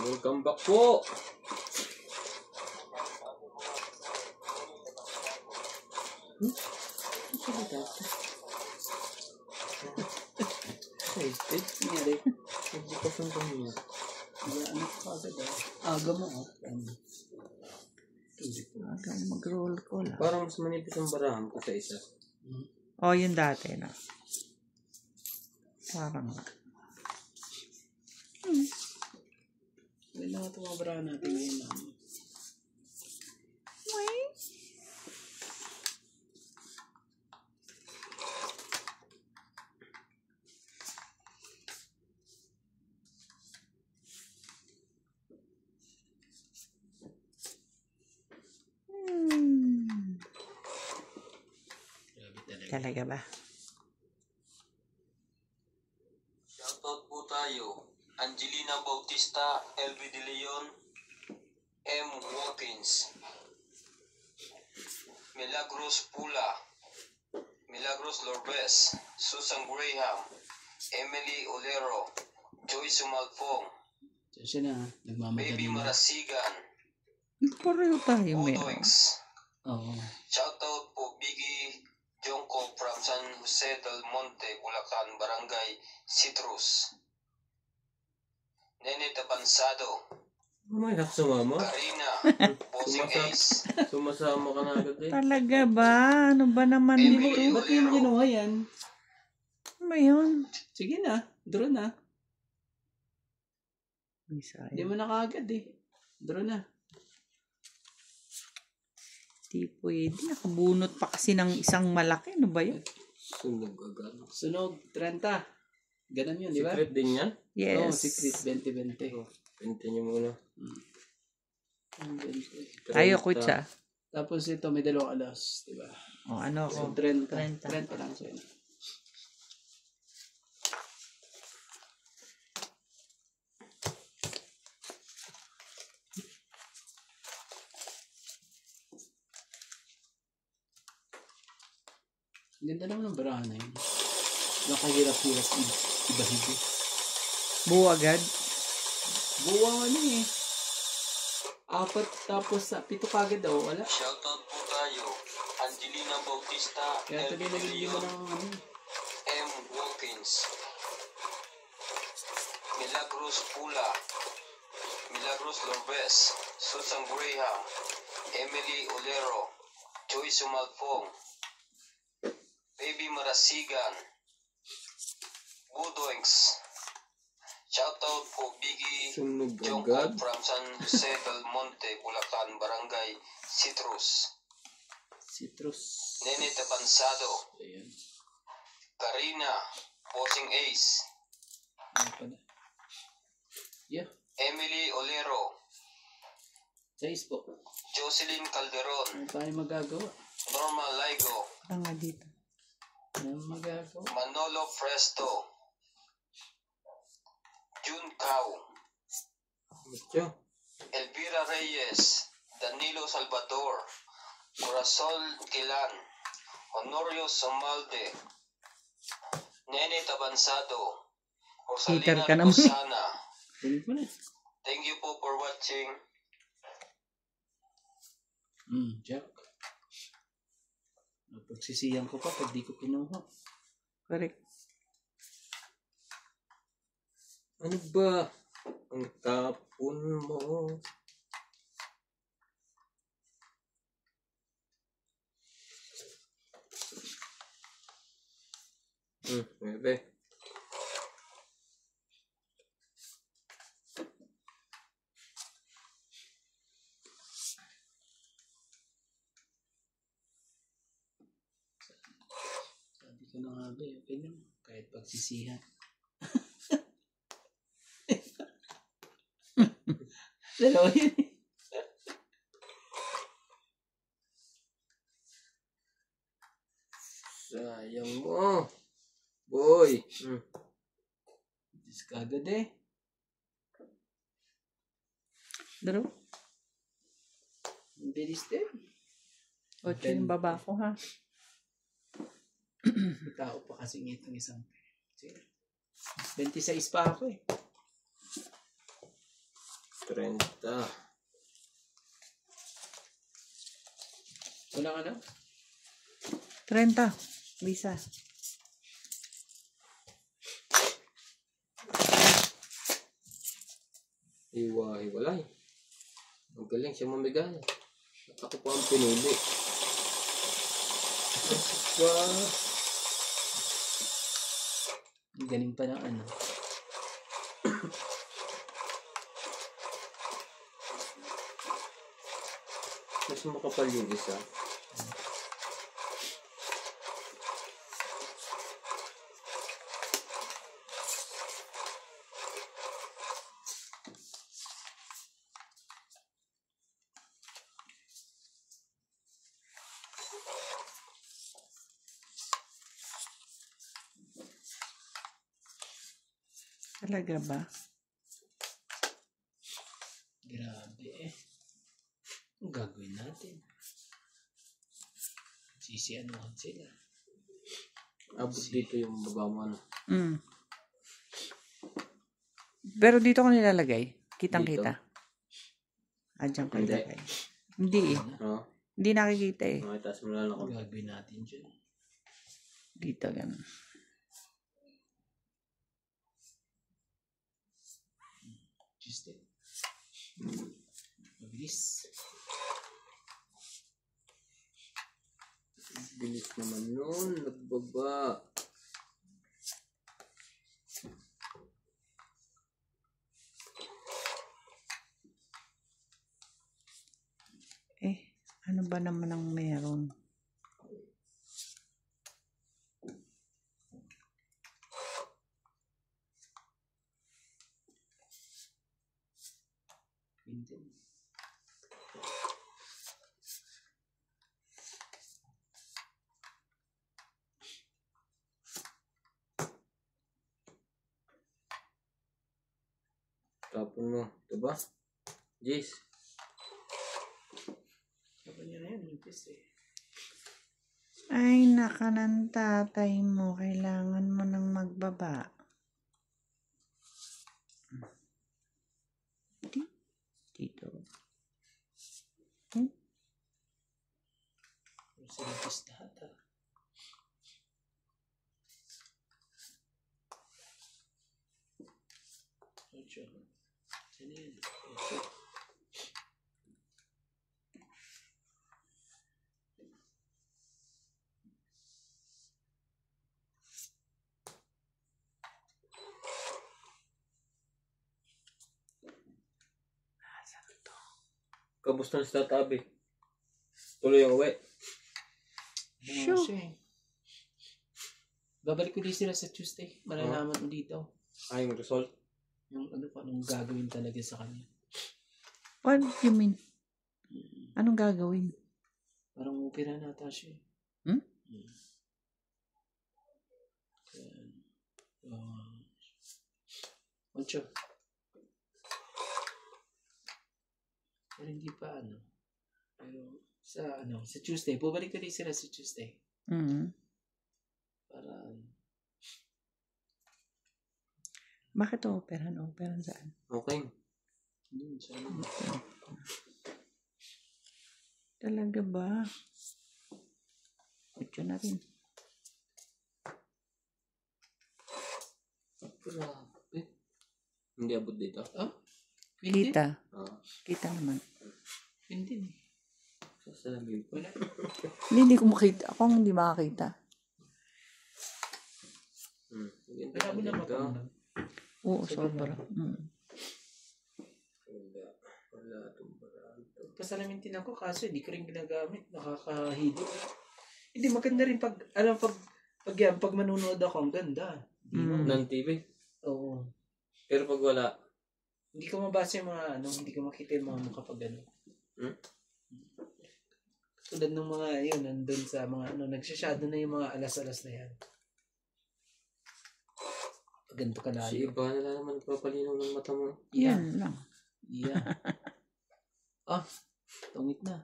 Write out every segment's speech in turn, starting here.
Welcome back po. Nangyari. Hindi pa saan kami niya. Ano ka agad aga mo aga mag-roll call. Parang mas manipis ang barahan ko sa isa. Yun dati na. Parang Ganda nga itong mga barahan natin ngayon na. Talaga ba? Shoutout po tayo. Angelina Bautista, LB De Leon, M. Watkins, Milagros Pula, Milagros Lorbes, Susan Graham, Emily Olero, Joyce Sumalfong, Siya na, nagmamadali Baby na. Marasigan, Pareho tayo meron. Budoings. Oo. Shoutout po Biggie Jonko from San Jose del Monte, Bulacan, Barangay Citrus. Nene Tabansado. May sumama? Karina, Bossing Ace. Sumasama ka na agad eh. Talaga ba? Ano ba naman Emily dito? Ba't yun kinuha yan? Ano ba yun? Sige na, draw na. Hindi mo na kaagad eh. Draw na. Di pwede. Nakabunot pa kasi ng isang malaki. Ano ba yun? Sunog agad. Sunog, 30. Ganun yun, di ba? Secret din yan? Yes. Oo, secret 20-20. Pente nyo muna. 20. Tayo, kutsa. Tapos ito, may dalawang alas, di ba? Ano ako? So, 30. 30 lang sa'yo. Ganda naman ng barahan na yun. Nakahirap-hirap ibahigi. Buo agad? Buo ano eh. 4 tapos 7 kagad daw. Wala. Shoutout po tayo. Angelina Bautista. Kaya tuloy naging mo ng ano. M. Wilkins. Milagros Pula. Milagros Lorbes. Susan Graham. Emily Olero. Joyce Sumalfong. Baby Marasigan. Budoings. Shoutout po Biggie Jonko from San Jose del Monte, Bulacan, Barangay Citrus. Nene Tabansado. Ayan. Karina, Bossing Ace. Ano pa na? Yeah. Emily Olero. 6 po. Jocelyn Calderon. Ano tayo magagawa? Norma Laigo. Nga dito. Ano magagawa? Manolo Presto. June Cao. Elvira Reyes. Danilo Salvador. Corazon Gilan. Honorio Somalde. Nene Tabansado. Rosalina Rosana. Thank you po for watching. Jack. Pagsisiyan ko pa pag di ko pinuha. Correct. Ano ba ang tapon mo? Bebe. Sabi ko na nga ba, okay lang. Kahit pagsisihan. Dalawa yun eh. Sayang mo. Boy. Discarded eh. Draw. Bilis din. O, yung baba ko ha. Tao pa kasi itong isang. Sige. 26 pa ako eh. 30. Wala ka na? 30. Bisa. Hiwalay. Ang galing siya mamigay. At ako pa ang pinili. Wow. Ang galing pa ng ano. Mas makapal yung isa. Talaga ba? Grabe eh. Ang gagawin natin? Sisianuhan sila. Abot dito yung baba mo ano. Mm. Pero dito ko nilalagay. Kitang-kita. Diyan ko Hindi. ilagay. Hindi eh. Oo. Hindi nakikita eh. Makitaas mo lang ako. Ang gagawin natin dyan. Dito, ganun. Tuesday. Mabilis. Bilis naman nun. Nagbaba. Ano ba naman ang meron? Hindi. Tapon mo. Ito ba? Jis. Kapag niya na yan, yung Tuesday. Ay, naka ng tatay mo. Kailangan mo nang magbaba. Dito. Pero sila pistata. Ocho. Saan yan? Ocho. Kamusta na sa tatabi? Tuloy ang uwi. Sure. Siya, eh. Babalik ko din sila sa Tuesday. Malalaman mo dito. Ay, yung result. Yung ano pa, anong gagawin talaga sa kanya. What do you mean? Anong gagawin? Parang opera nata siya. Hmm? Ocho. Pero hindi pa ano. Pero sa Tuesday, bubalik ko din sila sa Tuesday. Mm-hmm. Para Bakit operahan? Operahan saan? Okay. dun sa ano. Talaga ba? Ito na rin. Grabe. Hindi abot dito. Oh? Quintin? Kita. Ah, Kita naman. Quintin. sa salamin pa. Wala. Hindi ko makita. Ako ang hindi makakita. Ganda Wala mo na dito. mapamahal. Oo, sobra. Wala itong baranto. Pasalamin din ako kaso hindi ko rin ginagamit. Nakakahilo. Hindi maganda rin pag manunood ako, ang ganda. Ng TV. Oo. Pero pag wala, Hindi ko mabasa yung mga hindi ko makita yung mga mukha pag Tulad ng mga yun, nandun sa mga nagsashadow na yung mga alas-alas na yan. Ganito si kalayo. iba na naman papalinaw ng mata mo. Yan lang. Yeah. Tungit na.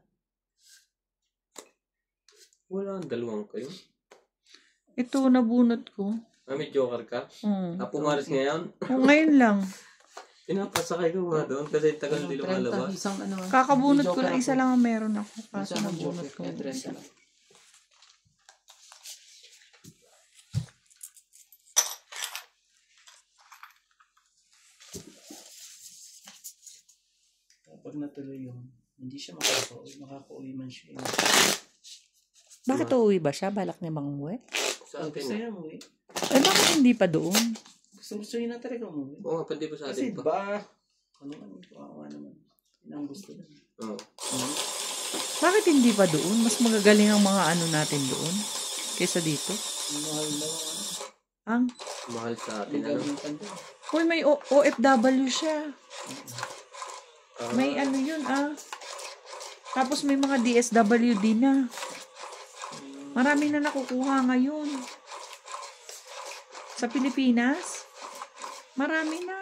Wala ang dalawang kayo. Ito, nabunot ko. May joker ka? Oo. Pumaris ngayon? Oo, ngayon lang. Pinapasakay ko nga doon kasi tagal di 30, lumalabas. isang ano. Kakabunot ko video lang, ka isa po. lang ang meron ako. Kaso Isang nabunot joker, ko kaya yung 30 isa. lang. Pag natuloy yun, hindi siya makaka-uwi. Makaka-uwi man siya. Bakit uuwi ba siya? Balak niya bang umuwi? Sa Gusto atin. niya umuwi. Eh, bakit hindi pa doon? Gusto niya na talaga umuwi. Oo nga, pwede pa sa Kasi atin pa. ba, ano man, kawawa naman. Yun ang gusto na. Oo. Bakit hindi pa doon? Mas magagaling ang mga ano natin doon kaysa dito. Ang mahal na mga ano. Ang, Mahal sa atin, Ang ano? gamitan doon. Uy, may OFW siya. Ah, May ano yun, Tapos may mga DSWD na. Marami na nakukuha ngayon. Sa Pilipinas, marami na.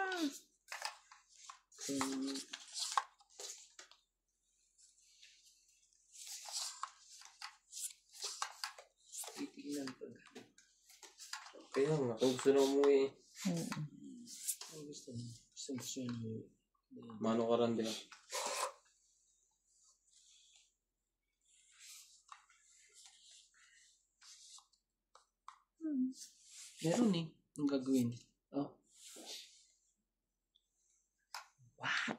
Titignan pag. Kaya nga, kung gusto na umuwi, Ang gusto niya. Gusto niya umuwi. mano ka rin din. Meron eh. Ang gagawin. Oh. What?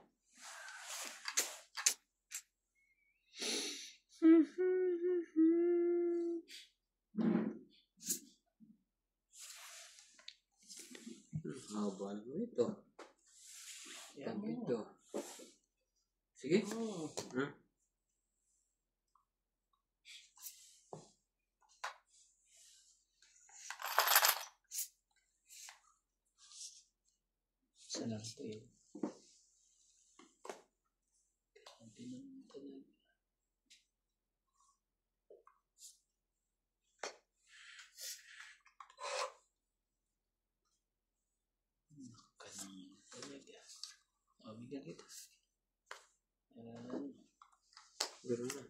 Haba naman ito. Yan Tag mo. ito. Sige. Oh. Hmm? Isa lang ito eh. Hindi naman talaga. Kanang talaga. Bigyan kita. Ayan. Gano'n na.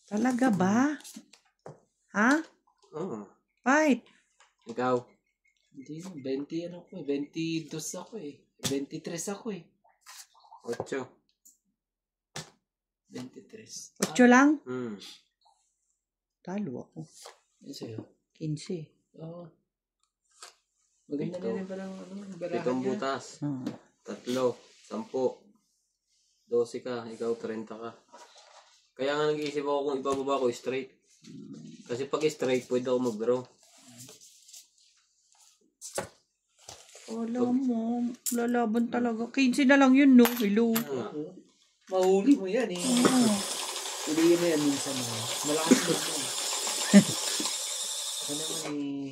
Talaga ba? Ha? Oo. Fight. Ikaw. Hindi mo. 20 ano ko eh. 22 ako eh. 23 ako eh. 8. 23. Ocho lang? Hmm. Talo ako. Yan sa'yo. 15. Oo. Maganda Ito. na rin parang ano. Barahan 7 niya. butas. 3. 10. 12 ka. Ikaw 30 ka. Kaya nga nag-iisip ako kung ibababa ko straight. Kasi pag straight, pwede ako mag-draw. Wala mo. Lalaban talaga. 15 na lang yun, no? Hello. Oo. Mahuli mo yan eh. Huliin mo yan minsan mo. Malakas mo mo. Ako naman eh.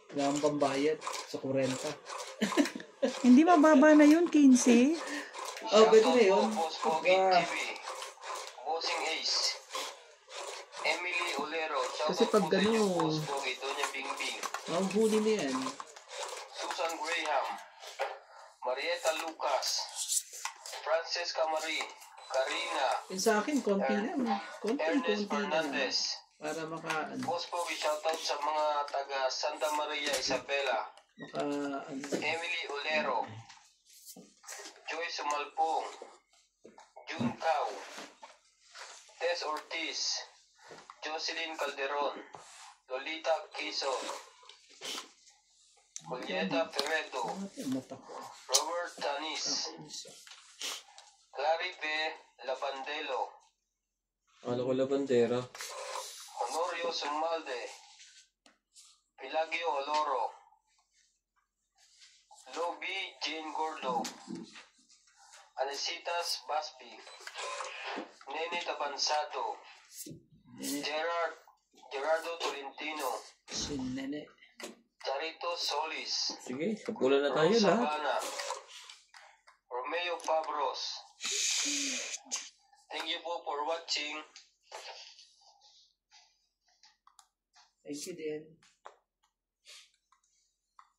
Wala akong pambayad sa 40. Hindi mababa na yun, 15. Oh, pwede na yun. Boss Pogi TV. Bossing Ace. Emily Olero. Kasi pag po sa inyo, ano- Boss Pogi. Doña Bingbing. Ang huli na yan. Susan Graham. Marieta Lucas. Francesca Marie. Karina. Yung sa akin, konti lang. Ernest Konti lang. Fernandez. Para maka, ano, Boss Pogi, shoutout sa mga taga Santa Maria Isabela. ano, Emily Olero. Joyce Sumalpong. June Cao. Tess Ortiz. Jocelyn Calderon. Lolita Quezon. Julieta Ferreto. mata ko. Robert Tanis. Claribe Labandelo. Akala ko labandera. Honorio Sumalde. Pilagio Oloro. Lobby Jane Gordo. Anesitas Baspi. Nene Tabansado. Gerardo Tolentino. Si Nene. Charito Solis. Sige, kapulan na tayo Rose lahat. Sabana. Romeo Fabros. Thank you po for watching. Thank you din.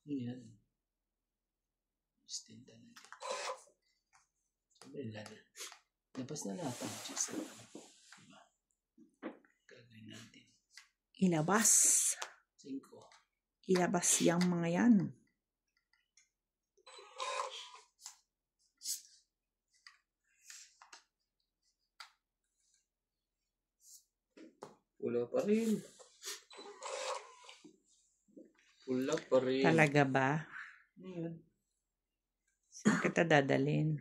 Yan. Stinda na. Sabi lang. Labas na lahat ang juice. Diba? Gagawin natin. Ilabas. 5. Ilabas yung mga yan. Pula pa rin. Pula pa rin. Talaga ba? Ano yun? Saan kita dadalhin?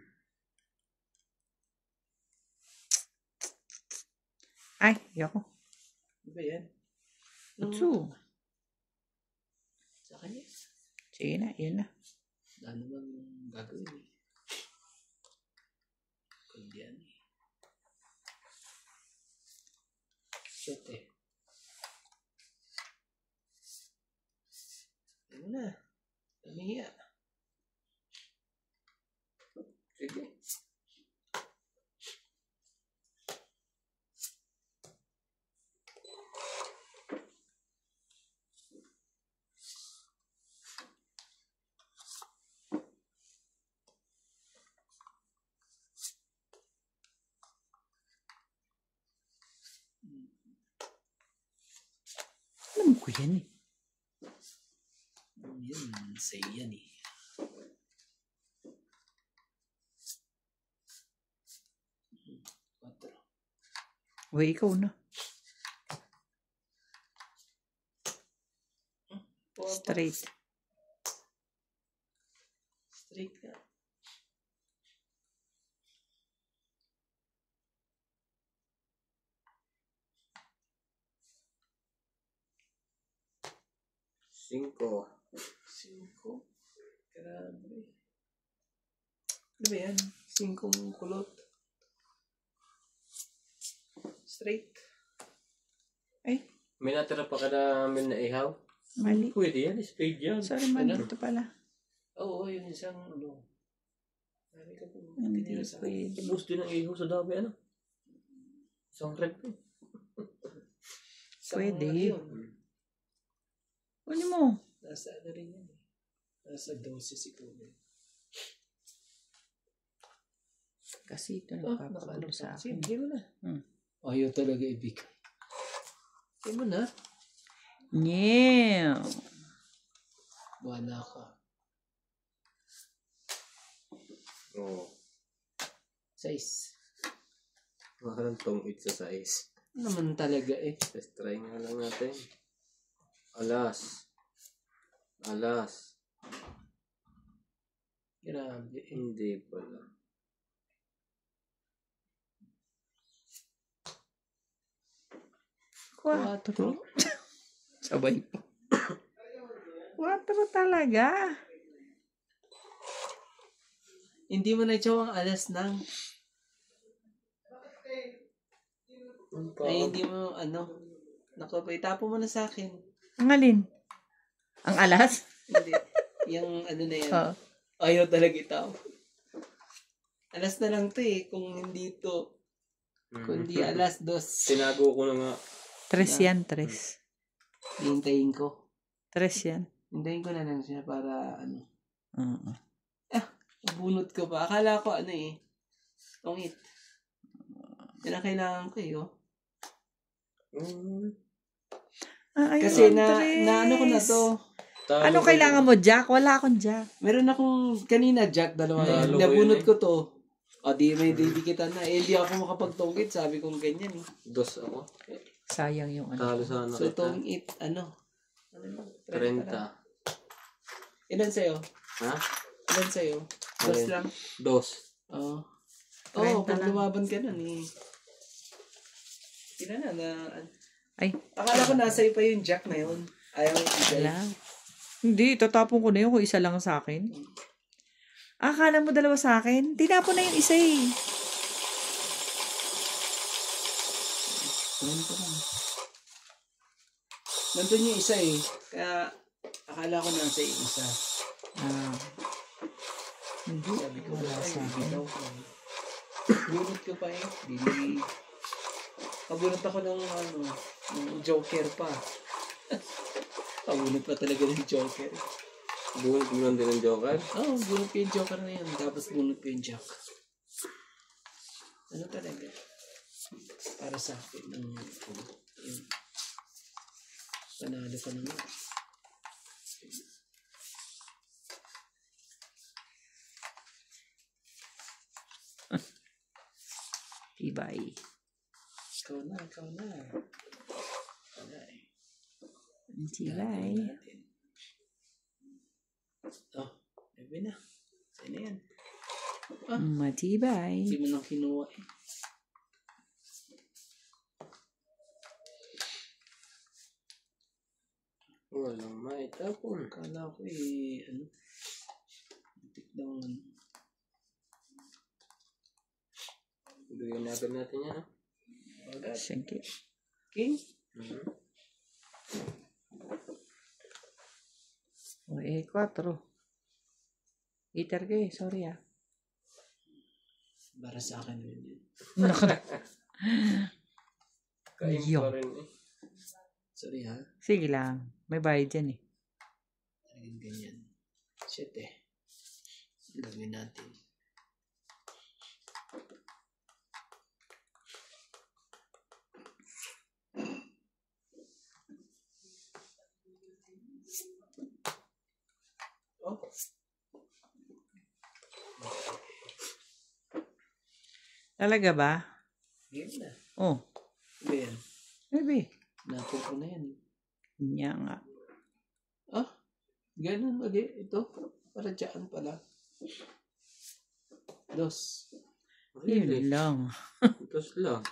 Ay, yoko. Ano ba yan? Utsu. Sa kanya. Sige na, yun na. Ano bang gagawin eh? Kundi yan eh. Shit eh. Ano na? Namihiya. Sige. Alam ko yan eh. Yan, say yan eh. Quatro. Uy, ikaw na. Straight. Straight ka. Cinco. 5. Grabe. Ano ba yan? 5 kulot. Straight. Ay, May natira pa ka namin na ihaw? mali. Pwede yan. Spade yan. Sorry, mali. Ito pala. Oo, yung isang ano. Mari ka po. Hindi Tinira sa akin. pwede. Ubus din ang ihaw sa dami. Ano? Isang rep eh. Isang Pwede. ano yun. Kunin mo. Nasa ano rin yan eh. Nasa 12 siguro. Kasi ito Nakaano nagpapagulo pa. sa Sige, akin. bigay mo na. Hmm. Ayaw talaga ibigay. Bigay mo na. Yeah. Wala ka. Oo. 6. Parang tong-it sa size. Naman talaga eh. Let's try nga lang natin. Alas. Alas. Grabe eh. Hindi pala. Quatro. Sabay pa. Quatro talaga. Hindi mo na ang alas ng... Ay, hindi mo ano. Naku, itapo mo na sa akin. Ang alin? Ang alas? Hindi. Yung ano na yan. Oo. Ayaw talaga itapo. Alas na lang to eh. Kung hindi to. Kundi alas 2. Tinago ko na nga. Tres yan, tres. Hintayin ko. Tres yan. Hintayin ko na lang siya para ano. Oo. Bunot ko pa. Akala ko ano eh. Tongit. Yan ang kailangan ko eh. Oh. Ah, ayun, Kasi tres. na ano ko na to. Ano kailangan mo, Jack? Wala akong Jack. Meron akong kanina Jack, dalawa. Talo ko Nabunot yun eh. ko to. O di may didikitan na. Eh hindi ako makapagtongkit. Sabi kong ganyan eh. Dos ako. Sayang yung ano. Talo sana So kita. tongit ano? Ano lang? 30. Ilan sa'yo? Ha? Ilan sa'yo? Dos Alin? lang? Dos. Oo. 30 Oo, pag lang. lumaban ka nun eh. Ilan na Ay, akala ko nasa pa yung Jack na yun. Ayaw mo ibigay. wala. Hindi, tatapon ko na yun kung isa lang sa akin. Akala mo dalawa sa akin? Tinapon na yung isa eh. Nandun yung isa eh. Kaya akala ko nasa yung isa. Ah. Hindi, Sabi ko, wala ay, sa akin. bitaw ko. Bunot ko pa eh. Dili. Pabunot ako ng ano, ng Joker pa. Pabunot pa talaga ng Joker. Bunot mo lang din ng Joker. Oo, bunot ko yung Joker na yun. Tapos bunot ko yung Jack. Ano talaga? Para sa akin, ng yun. Panalo ka naman. Tibay. Ikaw na, ikaw na. Tibay. Oh, ebe na. Saan na yan? Matibay. Hindi mo nang kinuha eh. Walang maitapon. Kala ko eh, ano. Tik daw ano. Bigyan na agad natin yan, ha? Agad. Sige. King? O, 4. Iter ka sorry ah. Para sa akin yun. Kain Yo. pa rin eh. Sorry ha. Sige lang. May bayad dyan eh. Talagang ganyan. Shit eh. Gawin natin. Oh. Talaga ba? Game na. Oh. Ba yan? Maybe. Napon ko na yan. Nya nga. Ah, ganun lagi. Ito, para dyan pala. 2. Yun lang. Tapos lang.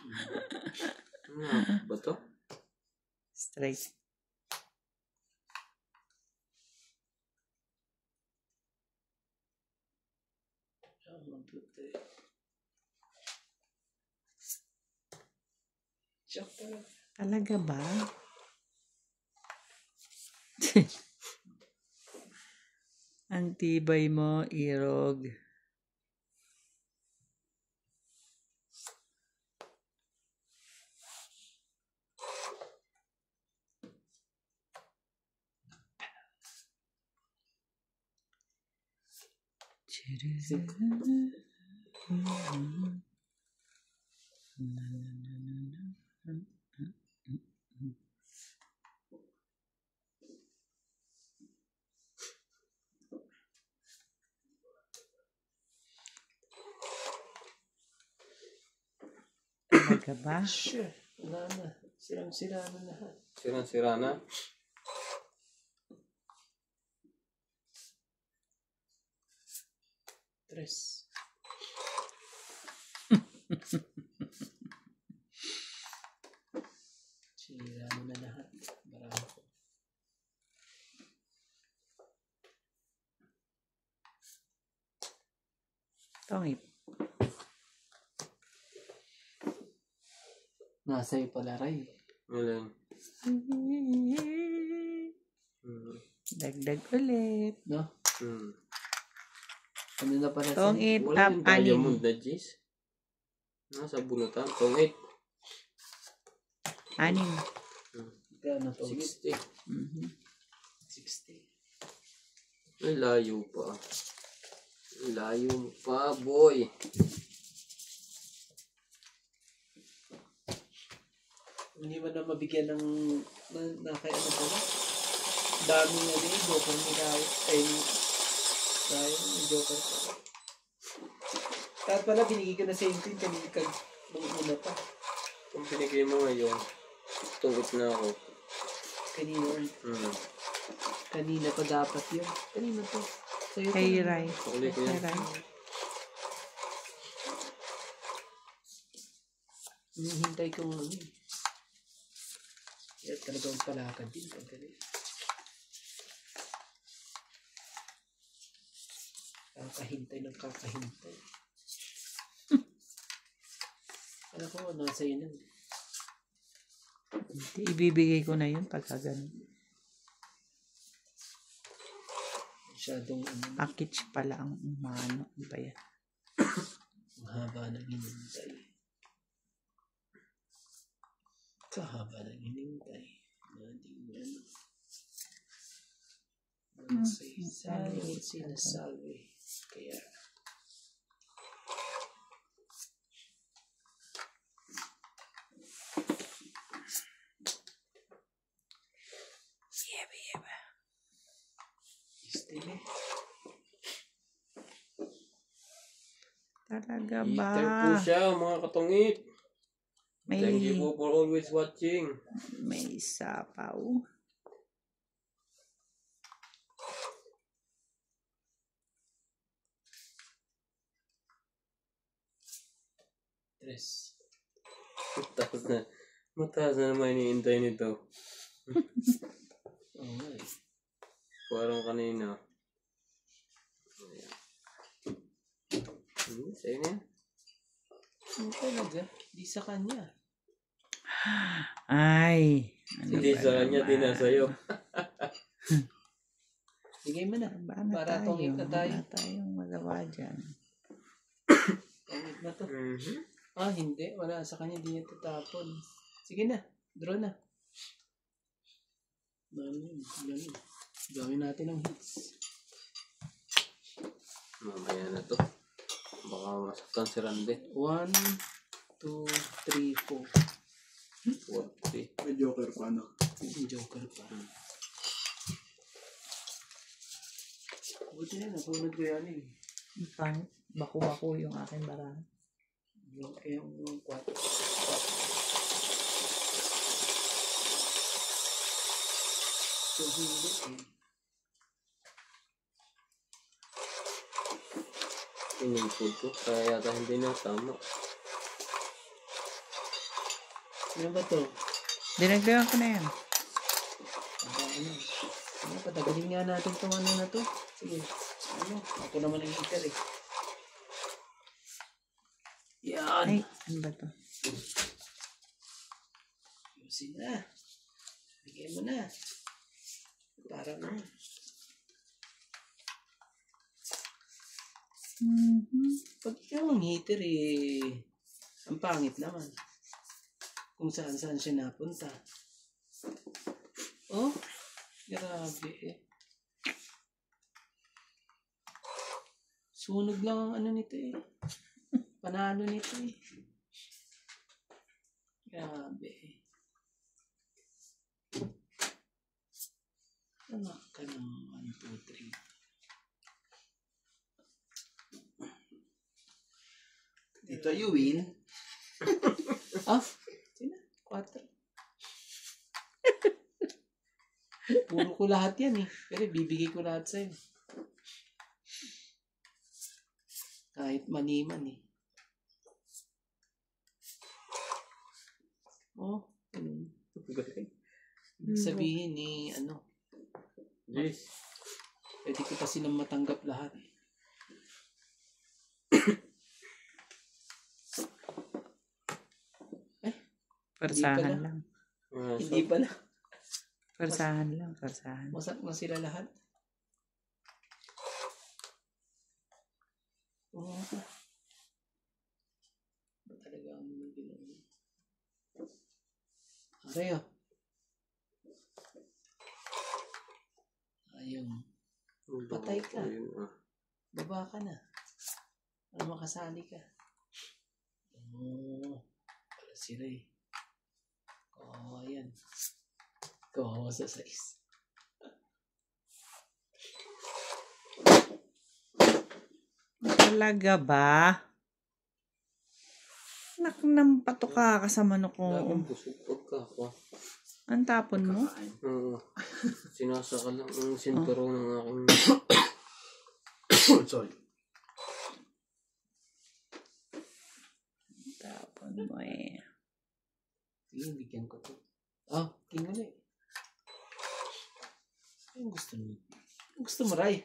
Ano ba to? Straight. Talaga ba? Ang tibay mo, Irog. Talaga ba? Sure. Wala na. Sirang-sira na lahat. Sirang-sira na. Tres. Sira mo na lahat. Barako. Tongit. Nasa iyo pala, Ray. Wala. Dagdag ulit. No? Ano na pala Tongit, Wala top yung 6. diamond na G's. Nasa bunutan. Tongit. 6. Gano to? 60. 60. Ay, layo pa. Layo pa, boy. Hindi mo na mabigyan ng kay ano pala. Dami nga din yung joker ni Ryan. Ay, Ryan, yung joker pala. Kahit pala, binigay ko na sa intin kanina nung una pa. Kung pinigay mo ngayon, tungkot na ako. Kanina. Kanina pa dapat yun. Kanina to. Sa'yo to. Kay Rai. Pakuli ko yan. Kay Rai. Hinihintay ko ano eh. Kaya talagang palakad din. Pagkali. Kakahintay ng kakahintay. Alam ko, nasa yun lang. Ibibigay ko na yun pagka ganun. Masyadong Package pala ang umano. Ano ba yan? mahaba ng hinintay. Kahaba ng hinintay. Nating ano. Magsay-say, sinasabi. Kaya Talaga ba? Eater po siya, mga katungit. May, Thank you po for always watching. may sapaw. Tres. Mataas na naman iniintay nito. Oo nga eh. Parang kanina. Ayan. Sa'yo na yan. Hindi talaga. Di sa kanya. Ay. Hindi sa kanya, di na sa'yo. Bigay mo na. Ba na Para tayo? tungit na tayo. Wala tayong magawa dyan. Tungit na to. Mhm. Hindi. Wala. Sa kanya di niya tatapon. Sige na. Draw na. Ganun. Gawin natin ang hits. Mamaya na to. Baka masaktan si Randy. 1, 2, 3, 4. 40. May joker pa, no? Yung joker pa. Buti na. Napunod ko yan eh. Pang bako-bako yung aking barahan. Kaya yung 4. So, hindi eh. Inipod ko. Kaya yata hindi na tama. Ano ba to? Dinagdagan ko na yan. Patagalin nga natin itong ano na to. Sige. Ako naman ang hitter eh. Yan. Ay, ano ba to? Ayusin na. Bigay mo na. Para na. Pag ikaw ang hitter eh, ang pangit naman. Kung saan siya napunta. Oh, grabe eh. Sunog lang ang ano nito eh. Panalo nito eh. Grabe eh. Anak ka ng 1, 2, 3. Dito, you win. Sina? 4. Puro ko lahat yan eh. Pero bibigay ko lahat sa'yo. Kahit maniman eh. Oh, ganun. Sabihin ni ano, Jeez. pwede ko kasi nang matanggap lahat. Persahan lang. Hindi pala. Persahan lang, persahan. Masak na sila lahat. Oo. Ba talaga ang ginawa? Aray ah. Ayun. Patay ka. Baba ka na. Para makasali ka. Oo. Pala si Ray. Oo, ayan. Kawawa sa size. Talaga ba? Nak nang patuka ka sa manok ko. Laging busog pagka. Ang tapon mo? Oo. Sinasaka lang ang sinturo ng aking... Sorry. Tapon mo eh. Sige, bigyan ko to. King ulit. Anong gusto mo? Anong gusto mo, Ray?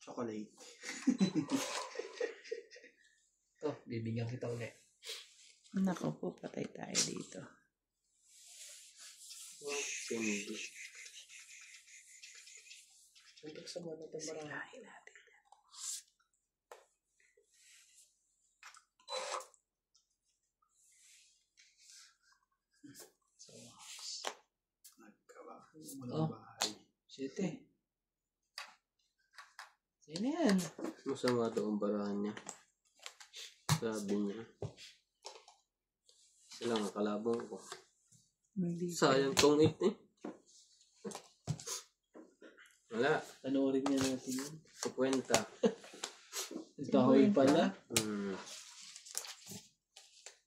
Chocolate. Ito, bibigyan kita ulit. Nako po, patay tayo dito. Hindi. Buksan mo na itong marami. Silahin natin. Walang bahay. 7. Sino yan? Masama daw ang barahan niya. Sabi niya. Sila nga kalabang ko. Hindi. Sayang tong 8 eh. Wala. Panoorin niya natin yun. 50. Kahoy pala.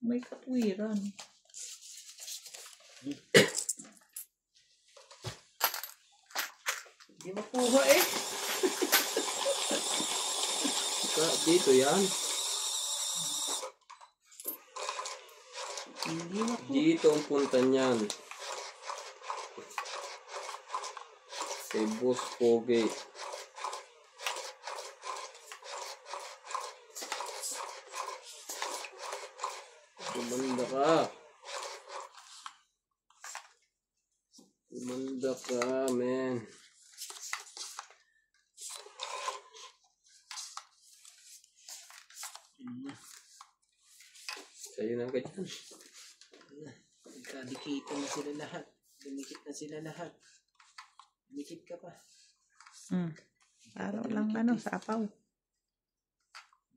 May katwiran. Hindi makuha eh. Dito yan. Hindi na po. Dito ang punta niyan. Kay Boss Pogi. Kumanda ka. Kumanda ka, men. Sa'yo na agad yan. Nagkadikita na sila lahat. Dumikit na sila lahat. Dumikit ka pa. Araw lang sapaw.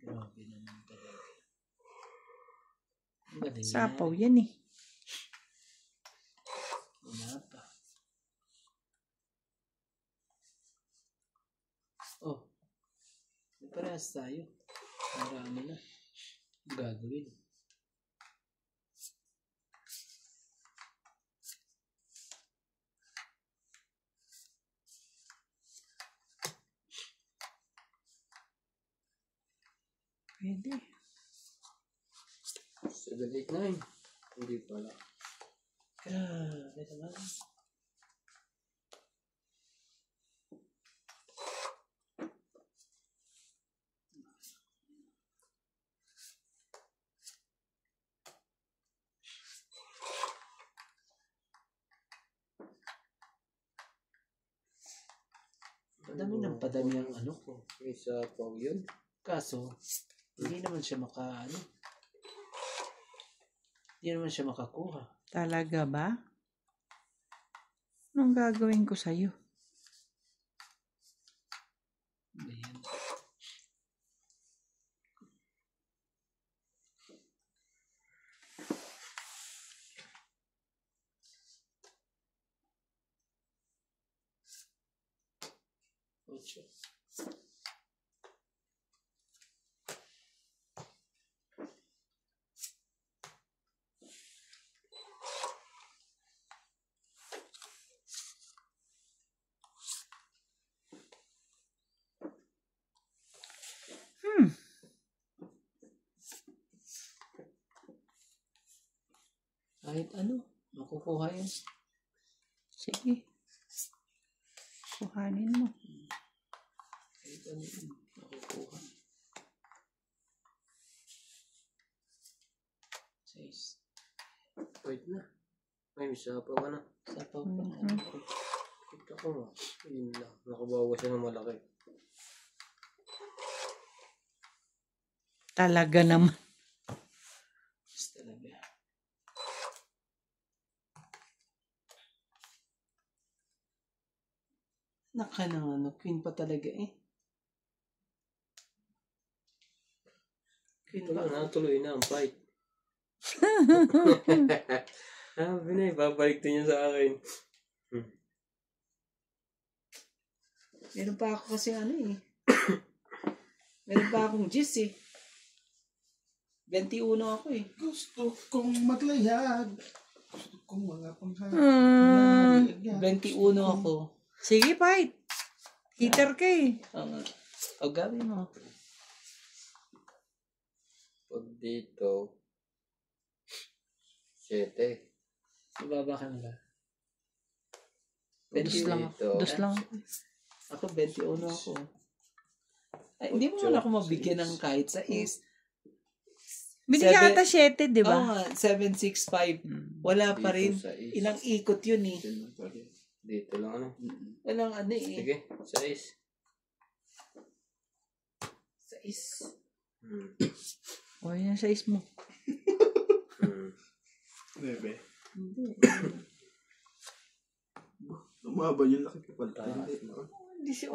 Grabe naman talaga. Ang galing Sapaw yan eh. Wala pa. Oh. May parehas tayo. Marami na. Ang gagawin. Pwede. 7, 8, 9. Hindi pala. Grabe naman. Padami ng padami ang ano ko. May sapaw yun. Kaso, hindi naman siya hindi naman siya makakuha. Talaga ba? Anong gagawin ko sa'yo? Ayan. Ocho. Kahit ano, makukuha yan. Sige. Kuhanin mo. Kahit ano yun, makukuha. 6. Wait na. May sapaw ka na. Sapaw pa. Kita ko nga. Yun lang. Nakabawa siya ng malaki. Talaga naman. Talaga. Naka ng ano, queen pa talaga eh. Queen Ito pa. lang, natuloy na ang fight. Binay, babalik din niya sa akin. Meron pa ako kasi ano eh. Meron pa akong gis eh. 21 ako eh. Gusto kong maglayag. Gusto kong mga Hmm. 21 ako. Sige, fight. Hitter ka eh. O gawin mo. Pag dito, 7. Ibaba ka na ba? Pag Dos lang. dito, Dos lang. Ako 21 ako. Ay, hindi mo man ako mabigyan ng kahit sa is. Binigyan ata 7, di Oo ba? nga, 765. Wala pa Dito rin. sa is. Ilang ikot yun eh. Dito lang ano. Walang ano eh. Sige, 6. Sa is. O, yun ang size mo. Bebe. Hindi. Lumaban yung laki ka pala. 18.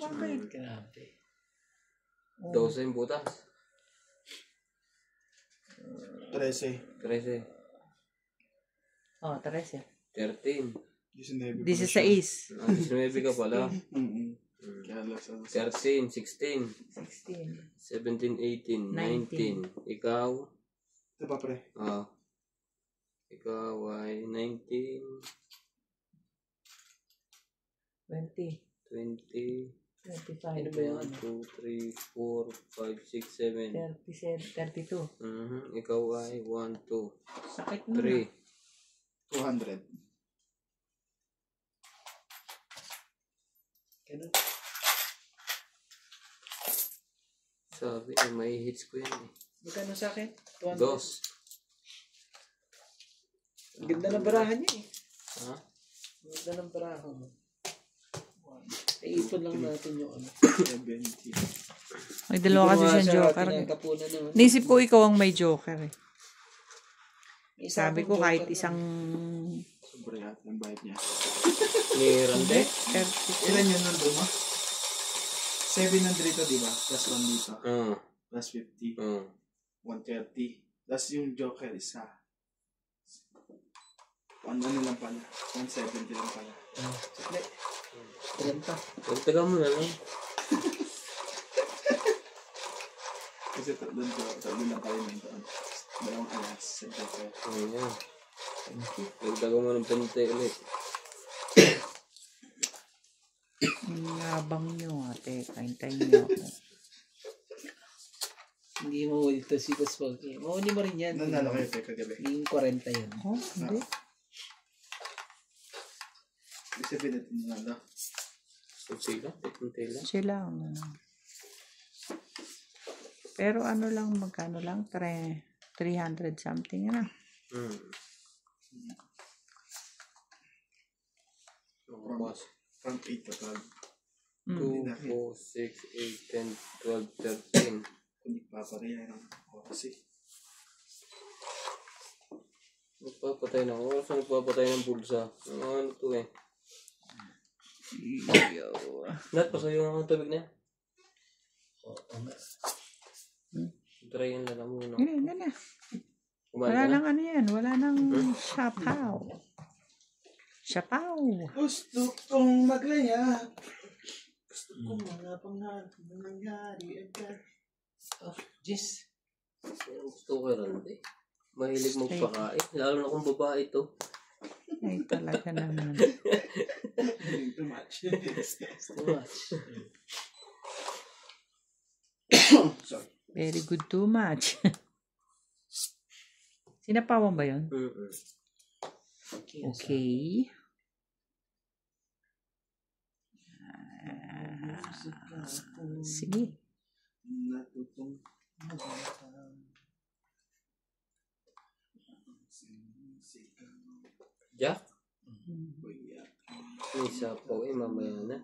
Bakit? Grabe. 12 yung butas. 13. 13. Oh, 13. 13. 19. 16. 19 ka pala. Kaya lasa. 13, 16, 16. 17, 18, 19. Ikaw? Ito pa pre. Ikaw ay 19, 20. 20, 25. Ano ba yun? 1, 2, 3, 4, 5, 5, 6, 7. 32. Ikaw ay 1, 2, Sakit mo 3. 200. Ganun. Sabi, may hits ko yan eh. Magkano sa akin? 200. 2. Ang ganda ng barahan niya eh. Ha? Ang ganda ng barahan mo. Iipon lang natin yung ano. 70. May dalawa kasi siyang joker. Pinagkapunan naman. Naisip ko ikaw ang may joker eh. May isa Sabi akong ko kahit joker isang... Sobra yata ng bayad niya. Ni Rande? 30. Ilan yun nandun mo? 700 ito, di ba? Plus 1 dito. Plus 50. 130. Plus yung joker isa. Ano lang pala? 170 lang pala. Sakli. 30. Pagtaga mo na lang. Kasi doon lang pala yung doon. Dalawang alas sa joker. Ayan. Pagtaga mo ng pente ulit. Ang yabang nyo ate. Kaintayin nyo ako. Hindi mo ulit to si Boss Foggy. Mauni mo rin yan. Nanalo kayo tayo kagabi. Yung 40 yun. Oh, hindi. Ibig sabihin natin nanalo. Sila? Pente lang. Sila. Pero ano lang, magkano lang? 300 something na. From 8 to 12. 2, 4, 6, 8, 10, 12, 13. Kung nagpapareha ng oras eh. Nagpapatay ng oras, nagpapatay ng bulsa. Ano to eh. Nat, pasayo nga ang tubig na yan. Oo nga. Try yan lang muna. Hindi na. Kumain Wala ka na? nang ano yan. Wala nang siapaw. Siapaw. Gusto kong maglaya. Gusto kong mga pangarap na nangyari agad. Oh, Jis. Gusto ko Rande. Mahilig magpakain. Lalo na kung babae to. Ay, talaga naman. Too much. Too much. Sorry. Very good too much. Sinapawan ba yun? Okay. Sige. Natutong Jack? May sapaw eh, mamaya na.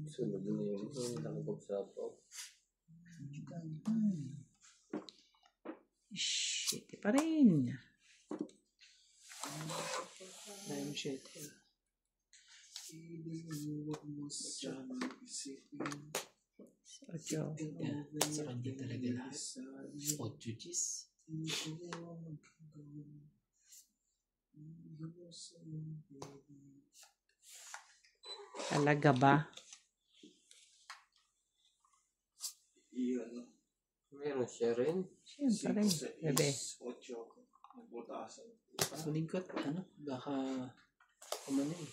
Sunod na yun. Nakapagsapaw. Shit pa rin. I'm shit. Ocho. Yeah, sa kanya talaga lahat. 8 Jis. Talaga ba? Meron siya rin. Siyempre. Bebe. Sa lingkot, ano? Baka, kumano eh.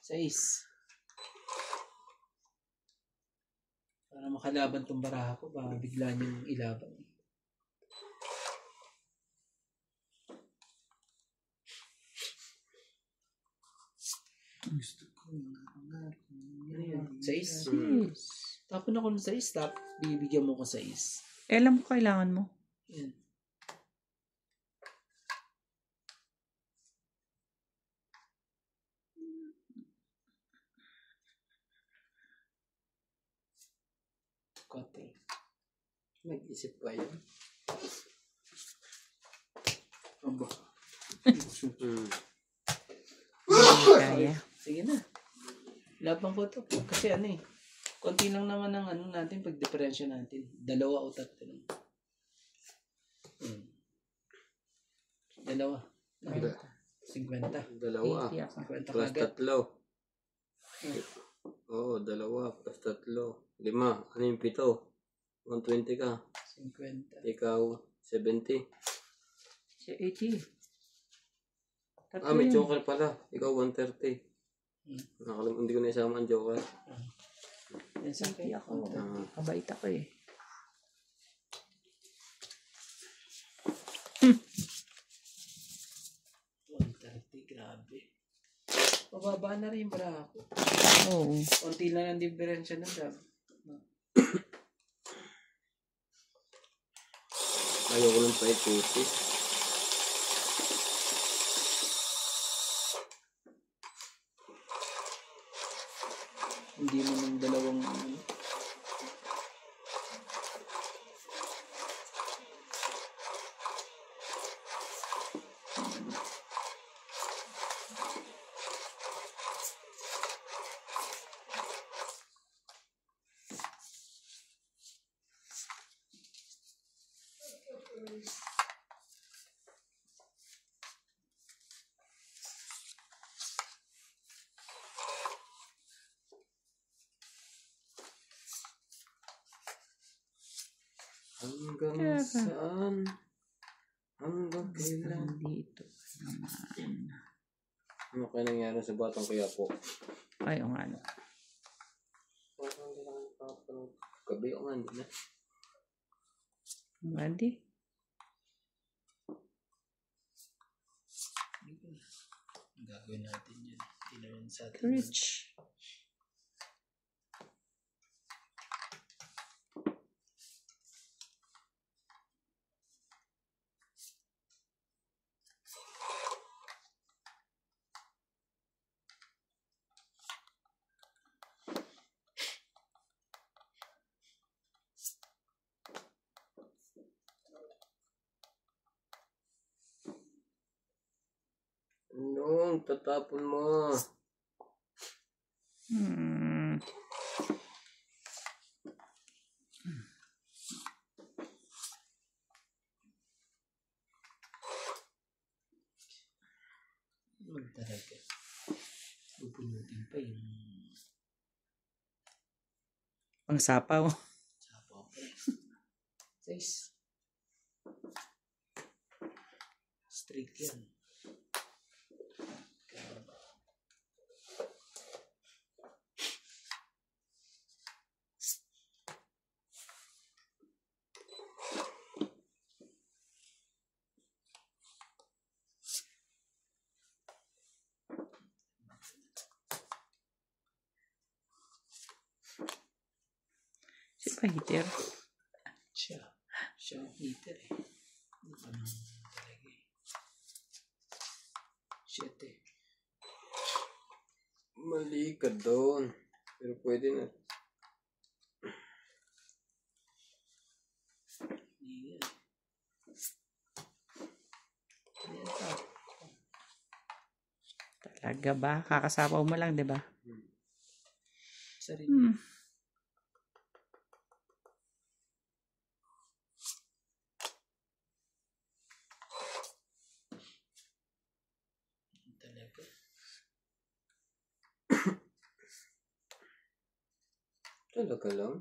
6. Para makalaban tong baraha ko, baka bigla niyong ilaban. gusto kong pangarap na Ano yun? nangyari 6? Yes. Tapon ako ng 6, bibigyan mo ko 6. Alam ko kailangan mo. Yan. Kote. Nag-isip pa yun. Aba. Kaya. Sige na. Laban ko to. Kasi ano eh. Konti lang naman ang ano natin pag diferensya natin. 2 o 3 lang. 2. 50. Dalawa. 50 Plus kagad. 3. Oo, 2 plus 3. 5. Ano yung 7? 120 ka. 50. Ikaw, 70. Si 80. May joker pala. Ikaw, 130. Hindi ko na isama ang joker. Yan May saki ako. Kabait ako eh. Grabe. Pababa na rin para ako. Oo. Konti lang ang diferensya na dab. Ayoko lang pa ikuti. Hindi mo ng dalawang Hanggang saan? Hanggang kailan? Dito naman. Ano kaya nangyari sa batang kaya po? Ay, o nga. No. Gabi o nga na. Hindi. gagawin natin yan. Hindi naman sa atin. Rich. Anong tatapon mo? Talaga. Pupunutin pa yung Pangsapaw. sapaw. Size. Straight yan. Si Peter. Siya ang heater eh. Ano pa nang talaga eh. Shit eh. Mali ka doon. Pero pwede na. Hindi yan. Talaga ba? Kakasapaw mo lang, di ba? Sarili. Talaga. Talaga lang.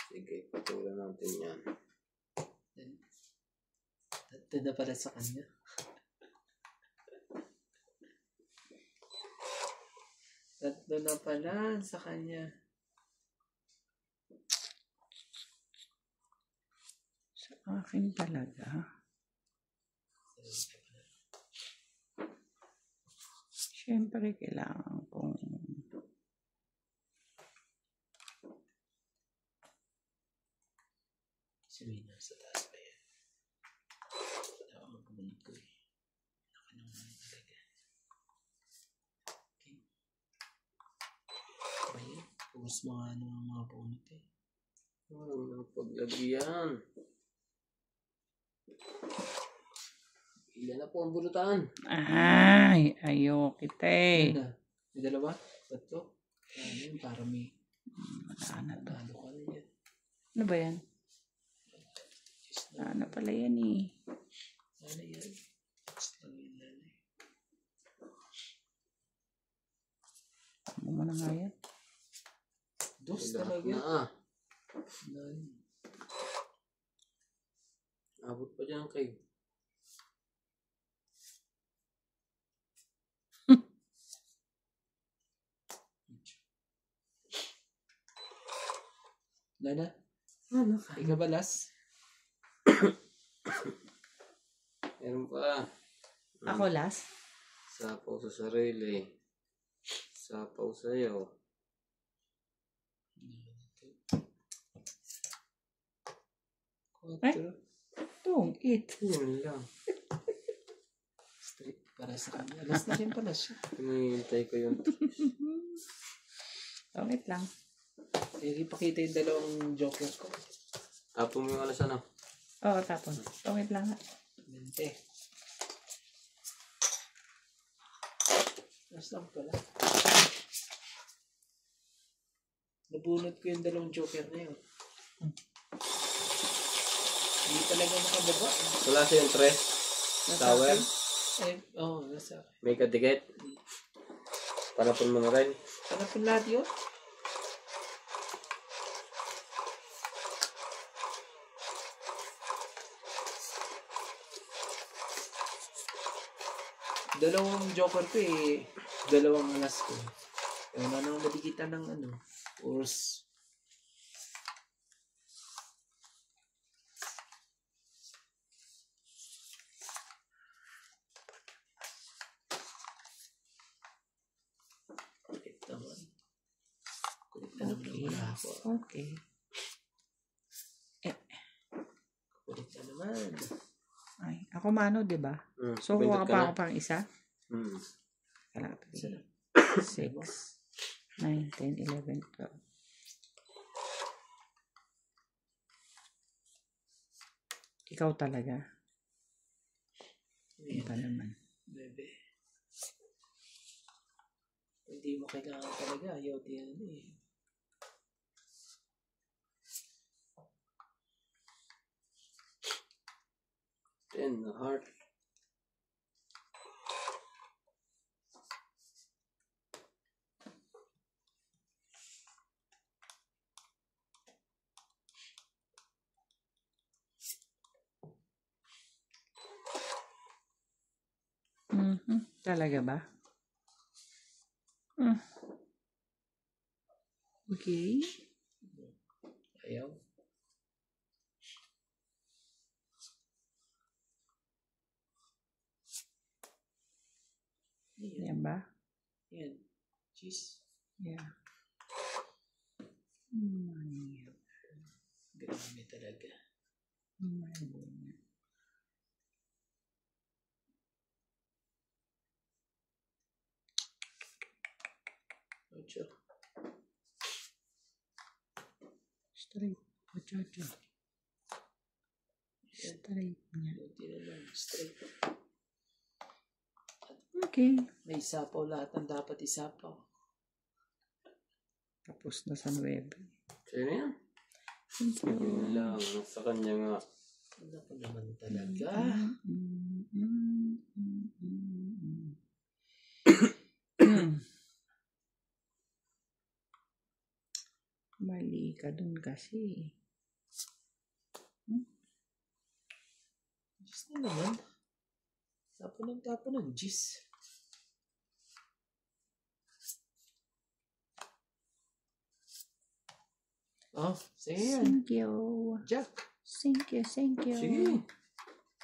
Sige, patulan natin yan. Ito na pala sa kanya. Tatlo na pala sa kanya. Sa akin talaga. Siyempre, kailangan kong sabihin na sa taas pa yan. Wala akong magpumunod ko eh. Laki naman talaga. Okay. Bayan. Pumas mga mga punot eh. Walang paglagyan. Ilan na po ang bulutan? ay, ayaw kita eh. Ano? May dalawa? Tatlo? Ano yun? Para may Wala na to. talo ka na yan. Ano ba yan? Ano pala yan eh. Ano yan? Just lang yun lang eh. Ano mo na nga yan? Dos Lahat talaga. na. Nine. Abot pa dyan kayo. Nana, Ano? ikabalas. Meron pa. Ako last. Sapaw sa sarili. Sapaw sa'yo. Ay, itong 8. Yun lang. Straight para sa kanya. Last na rin pala siya. Hinihintay ko yun. Wait lang. Ipakita yung dalawang joker ko. Tapong yung alas ano? Oo, tapon. Wait lang. 20. Last lang pala. Nabunot ko yung dalawang joker na yun. Hindi talaga nakababa. Wala sa'yo tres. Tower. Nasa akin. May kadikit. Panapon mo na rin. Hanapin lahat yun. Dalawang joker ko dalawang alas ko. Wala nang madikitan ng Urs. Kulit naman. Kulit na naman ang wala ako. Okay. Kulit na naman. Ay, ako mano, di ba? So, kuha pa ako pang isa? Kailangan 6, 9, 10, 11, 12. Ikaw talaga. Iba naman. Bebe. Hindi mo kailangan talaga. Ayaw din eh. Ten, the heart. Talaga ba? Okay. Ayaw. Yan ba? Yan. Cheese. Yeah. Grabe talaga. Ocho. Straight. Ocho. Straight niya. Buti na lang. Straight. Okay. May isapaw lahat ng dapat isapaw. Tapos na sa 9. Sino yan? Thank you. Yun lang. Sa kanya nga. Ano ko naman talaga. Mali ka dun kasi. Diyos na naman. Tapon ng Diyos. Oh, sige yan. Thank you. Jack. Thank you. Sige.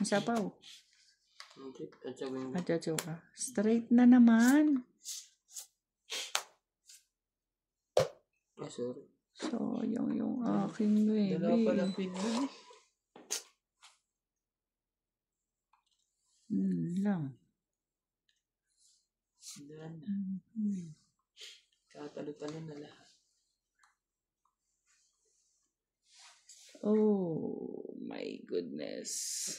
Isa pa oh. Hindi. Tatsawin mo. Adjadyo ka. Straight na naman. Ah, sorry. So, yung aking baby. Dalawa pa lang pinun eh. Lang. Yan. Katalo-talo na lahat. Oh, my goodness.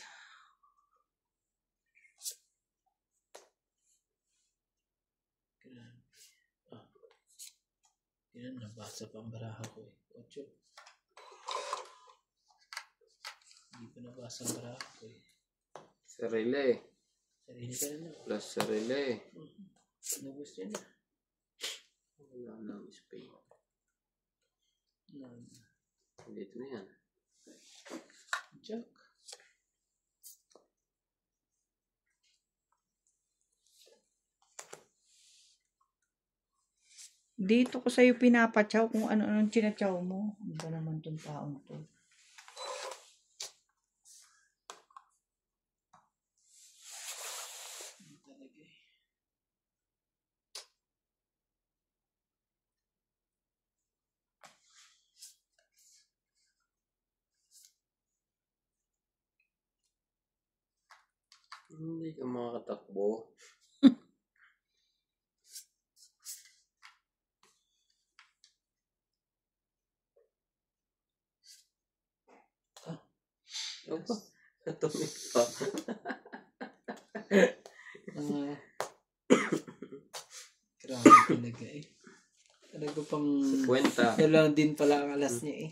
Grabe. Yan, nabasa pa ang baraha ko eh. Ocho. Hindi ko nabasa ang baraha ko eh. Sarili. Sarili ka na lang. Plus sarili. Ano gusto yun na? Wala na ang Spain. Dito na yan. Jack. Dito ko sa'yo pinapachaw kung ano-anong chinachaw mo. Ano ba naman tong taong to? Hindi ka makakatakbo. Ano ba? Atomic pa. Grabe talaga eh. Talaga pang... Kwenta. Kailan din pala ang alas niya eh.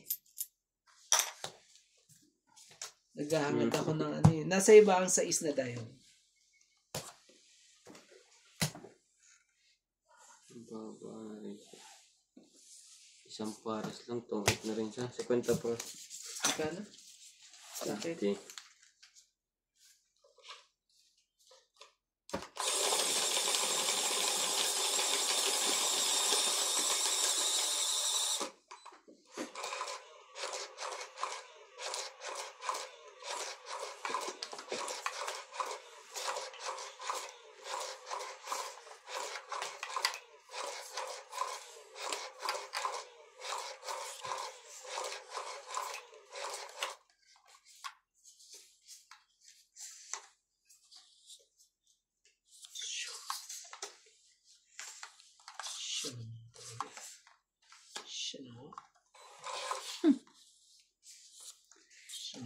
Naghahangat ako ng ano eh. Nasa iba ang 6 na dahil. Baba na rin siya. Isang pares lang. Tungkit na rin siya. 50 pa. Magkano? Bakit? 50.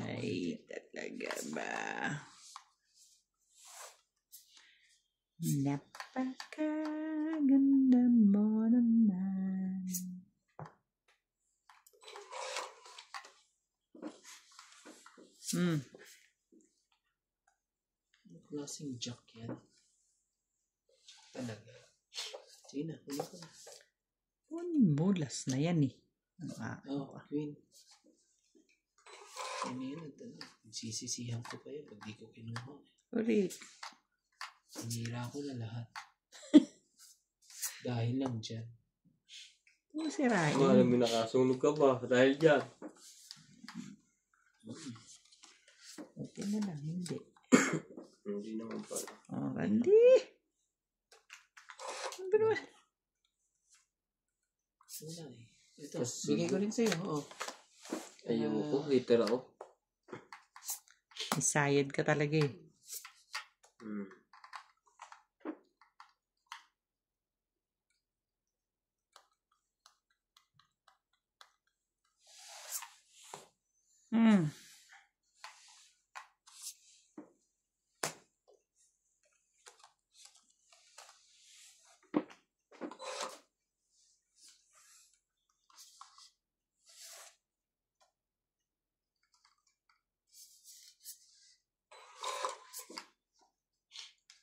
Ay, talaga ba? Napakaganda mo naman. Klaseng jack yan. Talaga. Sige na, huli ko na. Bulas na yan eh. Queen. Ano yun? Sisisihan ko pa yun pag di ko kinuha. Correct. Sinira ko na lahat. Dahil lang dyan. Ano sirain? Malamig nakasunog ka ba? Dahil dyan. Okay na lang, hindi. Hindi naman pala. Oh, hindi. Ano ba naman? Wala eh. Ito, bigay ko rin sa'yo. Oo. Ayoko, hater ako. Isayad ka talaga eh.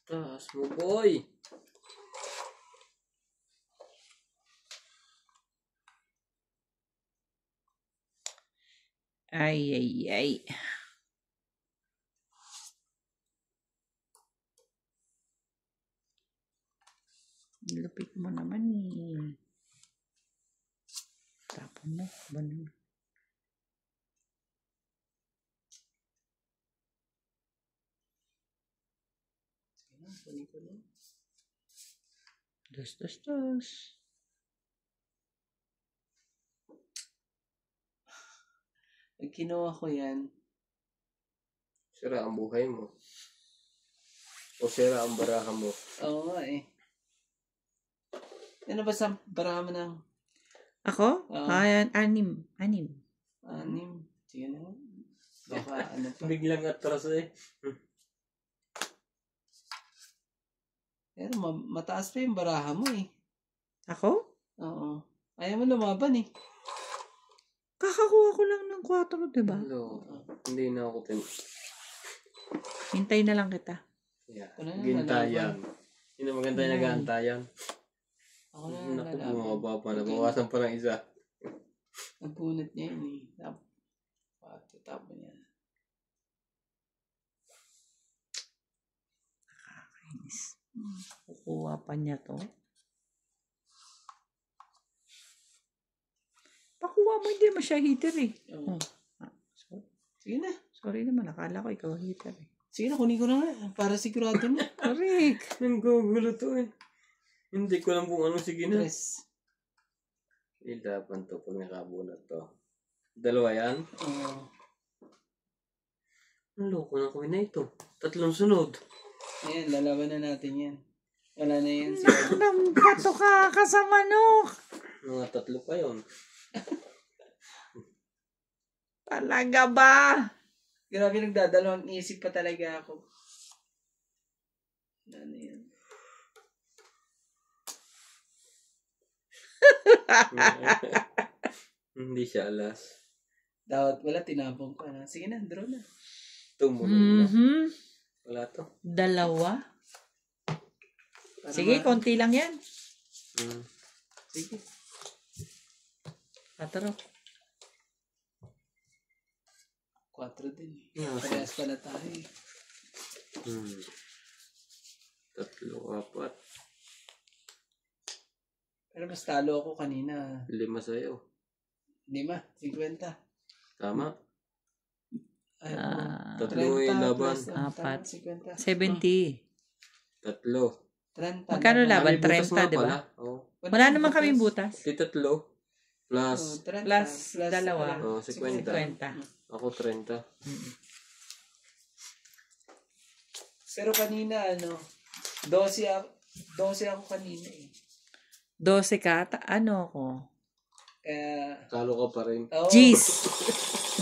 Taas mo, boy! Ay, ay, ay. Lupit mo naman eh. Tapon mo. Ba naman? Kunin ko na. Dos, dos, dos. Pag kinuha ko yan, Sira ang buhay mo. O sira ang baraha mo. oo nga eh. Ano ba sa barama ng Ako? Ayan, 6. 6? Sige na. Baka ano pa. Biglang atras eh. Pero mataas pa yung baraha mo eh. Ako? Oo. Ayaw mo lumaban eh. Kakakuha ko lang ng 4, diba? Hello. Hindi na ako Hintay na lang kita. Yeah. Ano na, Gintayan. Hindi na maganda yung nag-aantayan. Ako na Naku, nalalaman. bumaba pa. Nabawasan pa ng isa. Nabunot niya yun eh. Tapon niya. Nakakainis. Kukuha pa niya to. Kuha mo, hindi naman siya heater eh. Oo. Sige na. Sorry naman, akala ko ikaw heater eh. Sige na, kunin ko na nga. Para sigurado na. Correct. Ang gugulo to eh. Hindi ko lang kung anong sige na. Tres. Ilaban to pag nakabunot to. Dalawa yan? Oo. Ang loko na kami na ito. 3 sunod. Ayan, lalaban na natin yan. Wala na yan. Anong pato ka sa manok? Mga 3 pa yun. Talaga ba? Grabe, nagdadalawang isip pa talaga ako. Ano yan? Hindi siya alas. Dapat wala, tinapong ka na. Sige na, draw na. Tumunog na. Mhm. Wala to. 2. Para Sige, konti lang yan. Sige. 4. 4 din. Yeah. Parehas pala tayo. 3, 4. Pero mas talo ako kanina. 5 sa'yo. 5, 50. Tama. Ay, 3 yung laban. 4. 50. 70. 3. 30. Magkano laban? May butas 30, nga di ba? pala. Oh. Wala naman kaming butas. Di 3. Plus. Oh, 30. Plus 2. Oh, 50. 50. Ako 30. Pero kanina, 12 ako kanina eh. 12 ka? Ano ako? Kaya, Talo ka pa rin. Gis.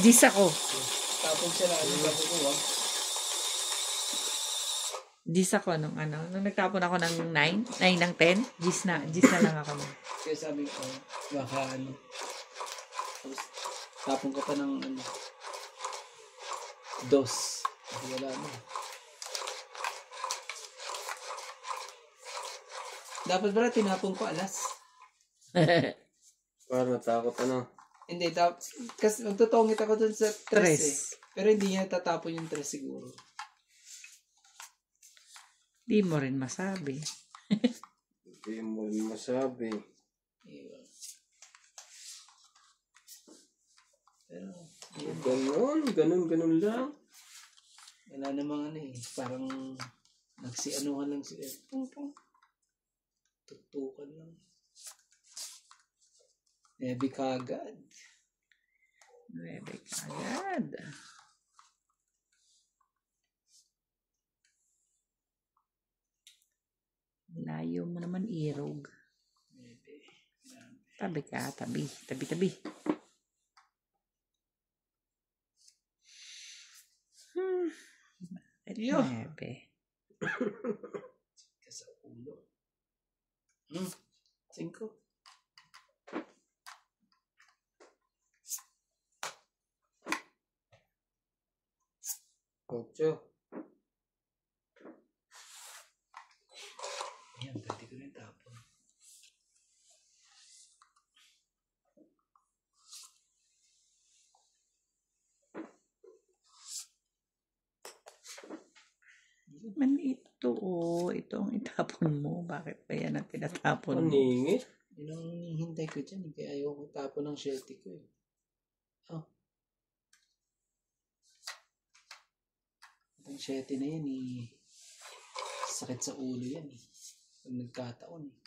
Gis ako. tapos siya lang yung nakukuha. Gis ako nung nagtapon ako ng 9 ng 10. Gis na lang ako. Kaya sabi ko, baka tapos tapon ka pa ng dos. Wala na. Dapat ba tinapon ko alas? Parang natakot Hindi, kasi magtutongit ako dun sa tres eh. 3. Pero hindi niya tatapon yung tres siguro. Di mo rin masabi. Hindi mo rin masabi. Iwan. Pero, Ganun lang. wala namang parang nagsianuhan lang sila. Tutukan lang. Nebi kagad. Bebe agad. Layo mo naman irog. Tabi ka, tabi. Tabi. Yo. Bebe. Sa ulo. 5. Ocho. Yan, pwede ko rin tapon. Man ito, ito ang itapon mo. Bakit ba yan ang tinatapon mo? Paningit. Yun ang hinihintay ko dyan. Kaya ayoko tapon ng shelty ko eh. Ang shelty na yan sakit sa ulo yan eh. Pag nagkataon eh.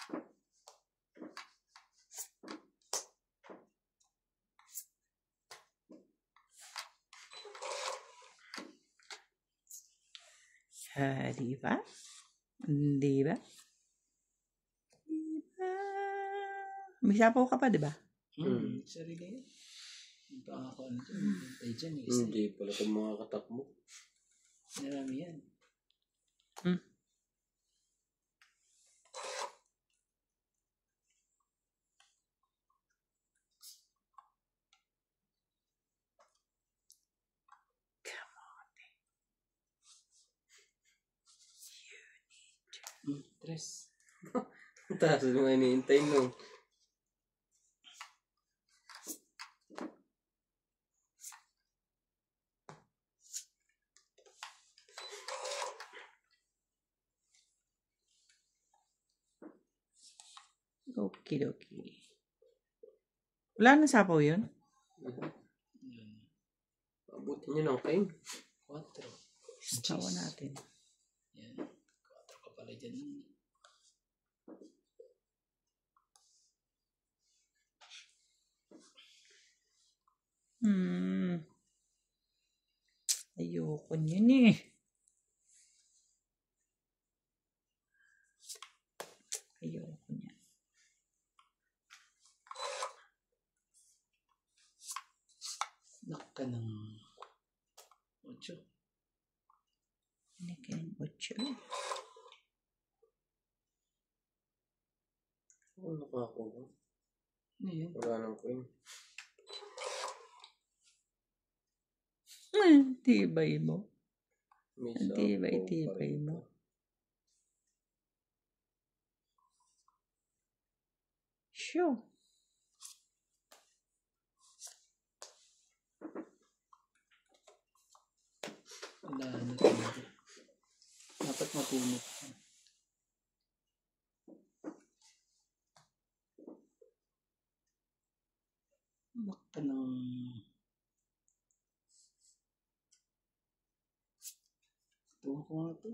Di ba? Di ba? May sapaw ka pa, di ba? Sarili yan. Hindi pa ako hintay dyan eh. Hindi pala itong mga katak mo. Marami yan. Tres. Taas mo nga iniintay no. Okidoki. Wala na sapaw yun? Abutin nyo ng king. 4. Tawa natin. Yan. 4 ka pala dyan. Ayoko yun eh. Ayoko niya. Naka ng 8. Hindi kayang 8. Ano nakakuha? Ano yun? Wala ng queen. Tibay mo. May Tibay mo. Sure. Wala na talaga. Dapat mapunot. Naka ng... Tuwa ko nga ito.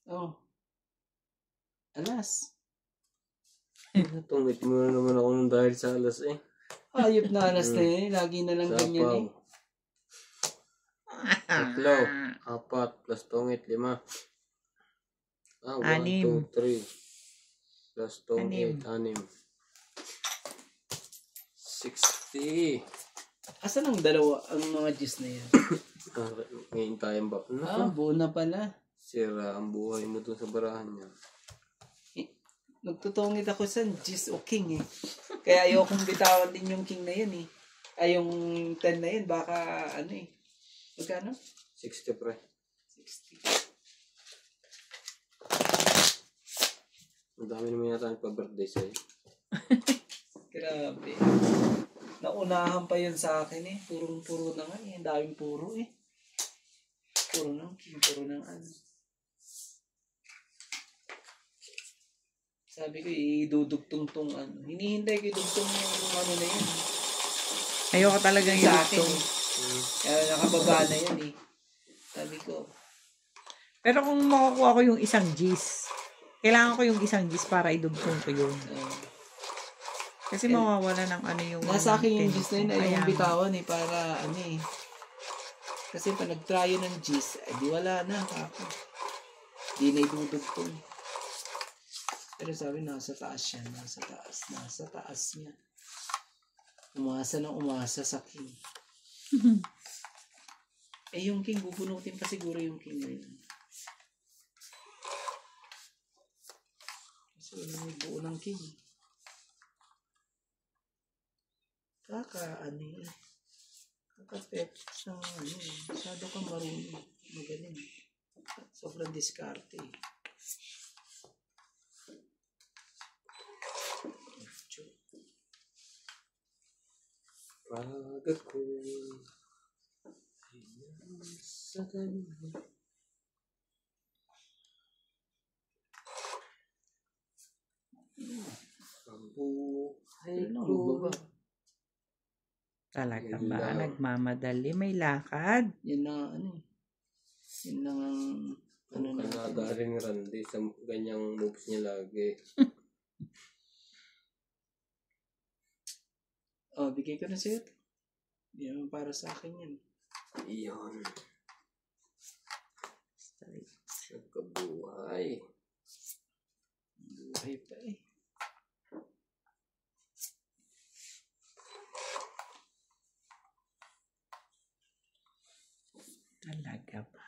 Oh. Alas. Tungit mo na naman ako nung dahil sa alas eh. Ayop na alas na yun. Lagi na lang ganyan eh. 3, 4, plus tungit, 5. 1, 2, 3. Plus tungit, 6. 60. Asan ang dalawa, ang mga juice na yan? Ngayon tayong ba? Buo na pala. Sira ang buhay mo dun sa barahan niya. Nagtutungit ako sa juice o king eh. Kaya ayokong bitawan din yung king na yun eh. Ay yung 10 na yun, baka ano eh. Magkano? 60 pre. 60. Ang dami naman yata nagpa-birthday sa'yo. Grabe. Naunahan pa yun sa akin eh. Purong-puro na nga eh. Ang daming puro eh. Puro ng king, puro ng ano. Sabi ko, idudugtong tong ano. Hinihintay ko idugtong yung ano na yun. Ayoko talagang Sa akin idugtong. eh. Kaya nakababa na yan eh. Sabi ko. Pero kung makukuha ko yung isang G's, kailangan ko yung isang G's para idugtong ko yun. Kasi mawawala ng ano yung... Nasa akin yung G's na yun ay yung bitawan eh. Para ano eh. Kasi pag nag-try ng G's, di wala na. Kako. Di na idudugtong. Pero sabi, nasa taas siya. Nasa taas niya. Umasa ng umasa sa king. Yung king, bubunutin pa siguro yung king na yun. Kasi may buo ng king. Kakapet sa ano. Masyado kang marunong. Magaling. Sobrang diskarte eh. Pag ako'y sa kanya. Ang buhay ko. Talaga ba? Nagmamadali. May lakad. Yan na ano eh. Yan na ano na. Kanagaling Randy sa ganyang moves niya lagi. Bigay ko na sa'yo. Hindi naman para sa akin yan. Iyon. Nagkabuhay. Buhay pa eh. Talaga ba?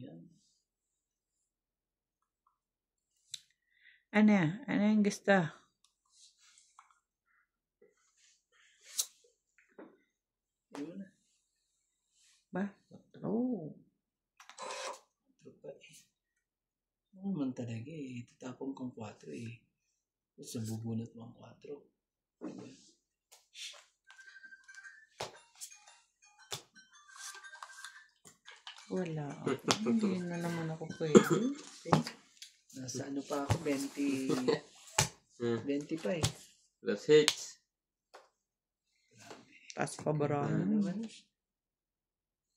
Yan. Ano? Ano yung gusto? Ayun na. Ba? Oh. Ano naman talaga eh. Tatapong kang 4 eh. Tapos nabubunot mo ang 4. Diba? Wala. Hindi na naman ako pwede. Nasa ano pa ako? 20 pa eh. Plus hits. Taas pa barahan. Ano naman?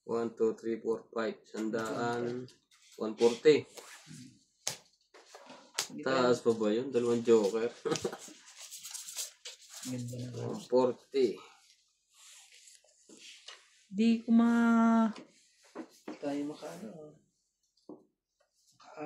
1, 2, 3, 4, 5. 100. 140. Taas pa ba yun? 2 joker. Ganda na. 140. Di ko Tayo makaano.